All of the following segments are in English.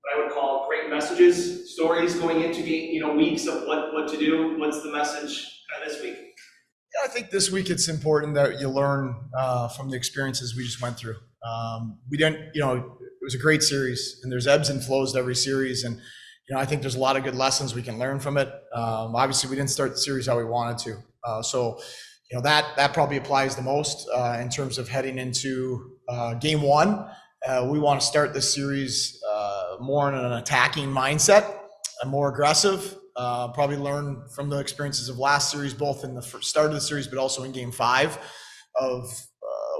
what I would call great messages, stories going into weeks of what to do. What's the message this week? Yeah, I think this week it's important that you learn from the experiences we just went through. We didn't, it was a great series, and there's ebbs and flows to every series, and I think there's a lot of good lessons we can learn from it. Obviously, we didn't start the series how we wanted to, so that probably applies the most in terms of heading into game one. We want to start the series more in an attacking mindset, more aggressive. Probably learn from the experiences of last series, both in the start of the series, but also in game 5 of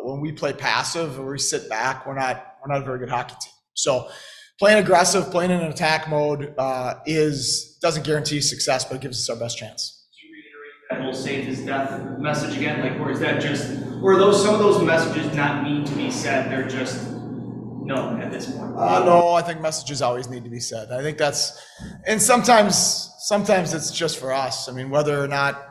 when we play passive or we sit back, we're not a very good hockey team. So playing aggressive, playing in an attack mode doesn't guarantee success, but it gives us our best chance. Do you reiterate that whole save his death message again? Or is that or are some of those messages not need to be said? They're just no at this point. No, I think messages always need to be said. I think and sometimes it's just for us. I mean, whether or not,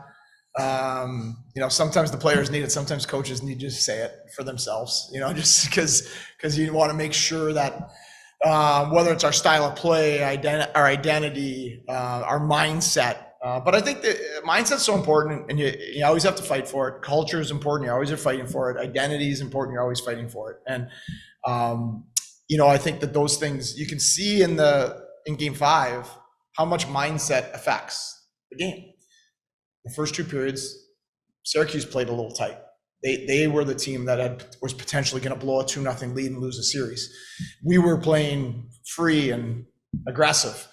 sometimes the players need it, sometimes coaches need to just say it for themselves, just because you want to make sure that whether it's our style of play, our identity, our mindset. But I think the mindset's so important, and you always have to fight for it. Culture is important. You always are fighting for it. Identity is important. You're always fighting for it. And, I think that those things you can see in game 5, how much mindset affects the game. The first 2 periods, Syracuse played a little tight. They were the team that was potentially going to blow a 2-0 lead and lose a series. We were playing free and aggressive,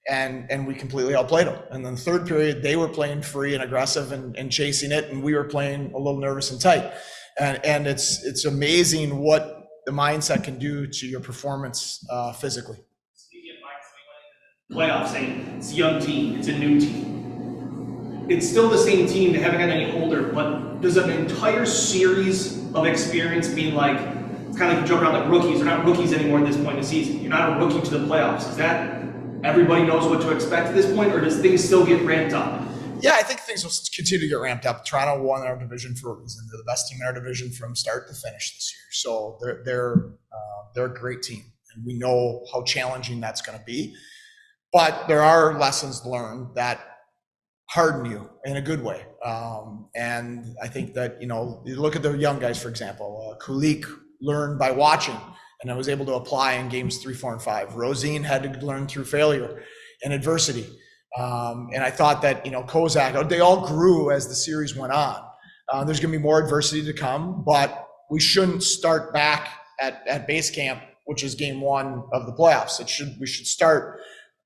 and we completely outplayed them. And then the third period, they were playing free and aggressive and chasing it, and we were playing a little nervous and tight. And it's amazing what the mindset can do to your performance physically. Playoffs, saying it's a young team, it's a new team. It's still the same team, they haven't gotten any older, but does an entire series of experience mean it's kind of like you joke around like rookies, they're not rookies anymore at this point in the season. You're not a rookie to the playoffs. Is that everybody knows what to expect at this point, or does things still get ramped up? Yeah, I think things will continue to get ramped up. Toronto won our division for a reason. They're the best team in our division from start to finish this year. So they're a great team, and we know how challenging that's going to be. But there are lessons learned that harden you in a good way. And I think that, you look at the young guys, for example, Kulik learned by watching, and I was able to apply in games 3, 4, and 5. Rosine had to learn through failure and adversity. And I thought that, Kozak, they all grew as the series went on. There's going to be more adversity to come, but we shouldn't start back at base camp, which is game 1 of the playoffs. We should start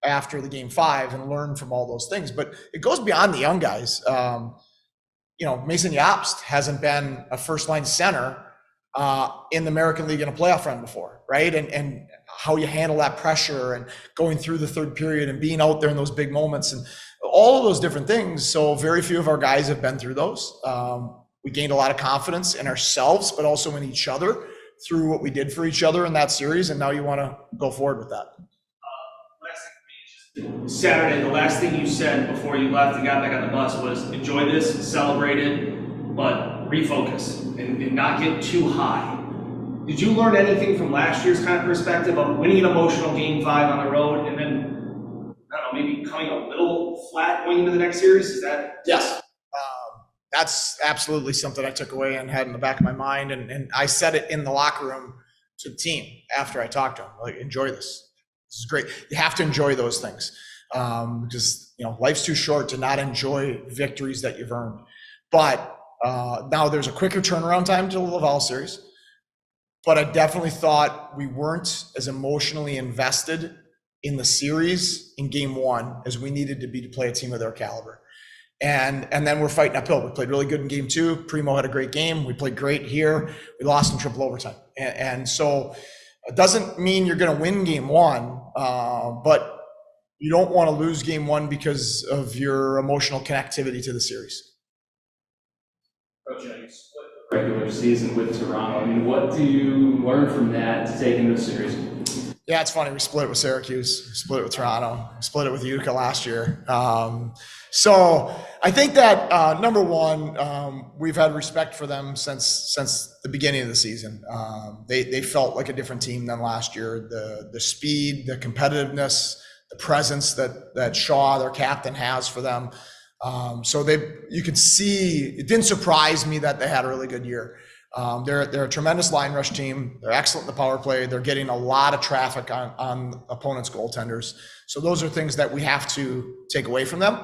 after the game 5 and learn from all those things. But it goes beyond the young guys. Mason Jobst hasn't been a first-line center in the American League in a playoff run before, right? And how you handle that pressure and going through the third period and being out there in those big moments and all of those different things. So very few of our guys have been through those. We gained a lot of confidence in ourselves, but also in each other through what we did for each other in that series. And now you want to go forward with that. Saturday, the last thing you said before you left and got back on the bus was enjoy this, celebrate it, but refocus and not get too high. Did you learn anything from last year's kind of perspective of winning an emotional game 5 on the road and then, I don't know, maybe coming a little flat going into the next series? Is that? Yes. That's absolutely something I took away and had in the back of my mind. And I said it in the locker room to the team after I talked to them, enjoy this. This is great. You have to enjoy those things because life's too short to not enjoy victories that you've earned. But now there's a quicker turnaround time to the Laval series. But I definitely thought we weren't as emotionally invested in the series in game 1 as we needed to be to play a team of their caliber. And then we're fighting uphill. We played really good in game 2. Primo had a great game. We played great here. We lost in triple overtime. And so it doesn't mean you're going to win game 1, but you don't want to lose game 1 because of your emotional connectivity to the series. Coach, you split the regular season with Toronto. I mean, what do you learn from that to take into the series? Yeah, it's funny. We split it with Syracuse, we split it with Toronto, we split it with Utica last year. So I think that number one, we've had respect for them since the beginning of the season. They felt like a different team than last year. The speed, the competitiveness, the presence that Shaw, their captain, has for them. So you could see, it didn't surprise me that they had a really good year. They're a tremendous line rush team. They're excellent in the power play. They're getting a lot of traffic on opponents' goaltenders. So those are things that we have to take away from them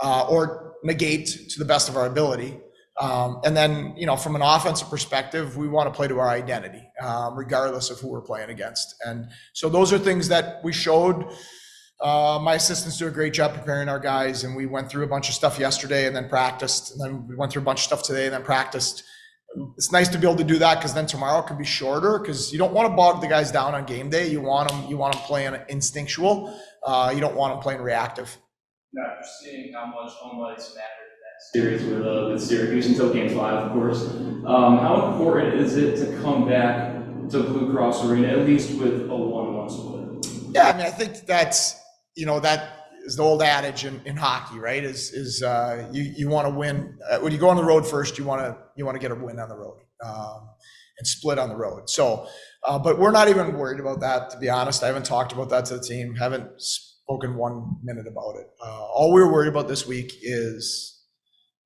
or negate to the best of our ability. And then, from an offensive perspective, we want to play to our identity, regardless of who we're playing against. And so those are things that we showed. My assistants do a great job preparing our guys, and we went through a bunch of stuff yesterday and then practiced, and then we went through a bunch of stuff today and then practiced. It's nice to be able to do that because then tomorrow could be shorter, because you don't want to bog the guys down on game day. You want them playing instinctual. You don't want them playing reactive. After seeing how much home ice mattered in that series with Syracuse until Game 5, of course, how important is it to come back to Blue Cross Arena at least with a 1-1 split? Yeah, I think that's that is the old adage in hockey, right? You want to win when you go on the road first. You want to get a win on the road and split on the road. So, but we're not even worried about that, to be honest. I haven't talked about that to the team. Haven't spoken 1 minute about it. All we were worried about this week is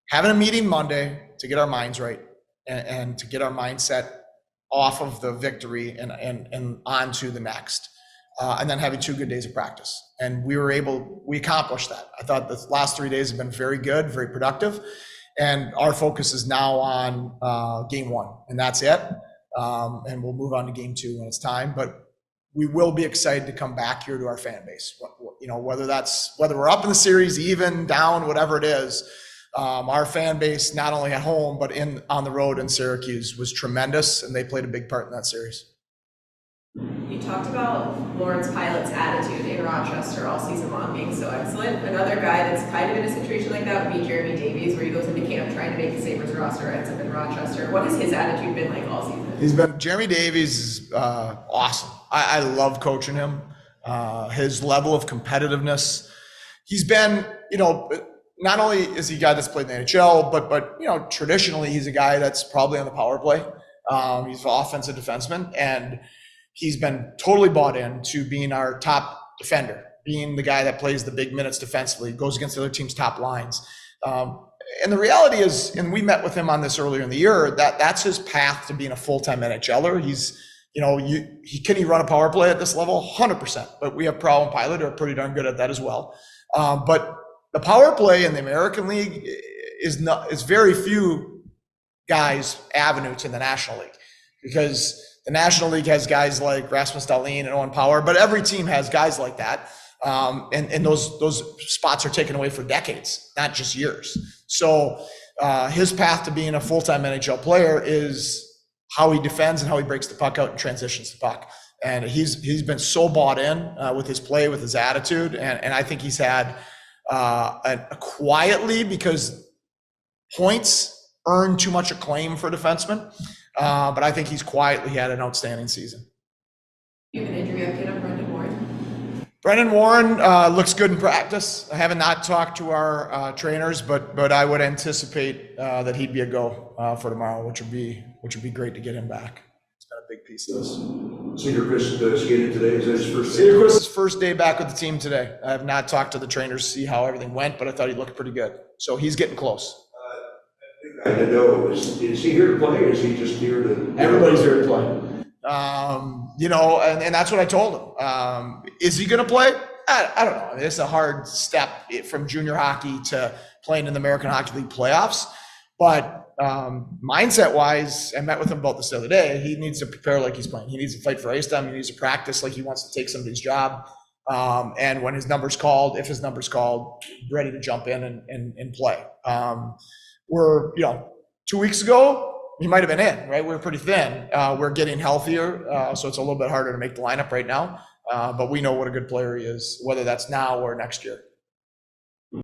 having a meeting Monday to get our minds right and to get our mindset off of the victory and onto the next. And then having 2 good days of practice. And we accomplished that. I thought the last 3 days have been very good, very productive. And our focus is now on game 1, and that's it. And we'll move on to game 2 when it's time. But we will be excited to come back here to our fan base. Whether we're up in the series, even, down, whatever it is, our fan base, not only at home, but on the road in Syracuse, was tremendous, and they played a big part in that series. You talked about Lawrence Pilot's attitude in Rochester all season long being so excellent. Another guy that's kind of in a situation like that would be Jeremy Davies, where he goes into camp trying to make the Sabres roster, ends up in Rochester. What has his attitude been like all season? Jeremy Davies is awesome. I love coaching him. His level of competitiveness. He's been, not only is he a guy that's played in the NHL, but traditionally he's a guy that's probably on the power play. He's an offensive defenseman, and he's been totally bought in to being our top defender, being the guy that plays the big minutes defensively, goes against the other team's top lines. And the reality is, and we met with him on this earlier in the year, that's his path to being a full-time NHLer. Can he run a power play at this level? 100%. But we have Prowl and Pilot who are pretty darn good at that as well. But the power play in the American League is very few guys' avenue to the National League, because the National League has guys like Rasmus Dahlin and Owen Power, but every team has guys like that. And those spots are taken away for decades, not just years. So his path to being a full-time NHL player is how he defends and how he breaks the puck out and transitions the puck. And he's been so bought in with his play, with his attitude. And I think he's had quietly, because points earn too much acclaim for defensemen. But I think he's quietly had an outstanding season. You have an injury update on Brendan Warren? Brendan Warren looks good in practice. I have not talked to our trainers, but I would anticipate that he'd be a go for tomorrow, which would be great to get him back. It's been a big piece of this. Cedarquist skated today. Is that his first day? Cedarquist's first day back with the team today. I have not talked to the trainers to see how everything went, but I thought he looked pretty good. So he's getting close. I didn't know. Is he here to play, or is he just here to? Everybody's here to play. And that's what I told him. Is he going to play? I don't know. It's a hard step from junior hockey to playing in the American Hockey League playoffs. But mindset-wise, I met with him about this the other day. He needs to prepare like he's playing. He needs to fight for ice time. He needs to practice like he wants to take somebody's job. And when his number's called, if his number's called, ready to jump in and play. We're 2 weeks ago, he might have been in, right? We're pretty thin. We're getting healthier, so it's a little bit harder to make the lineup right now. But we know what a good player he is, whether that's now or next year.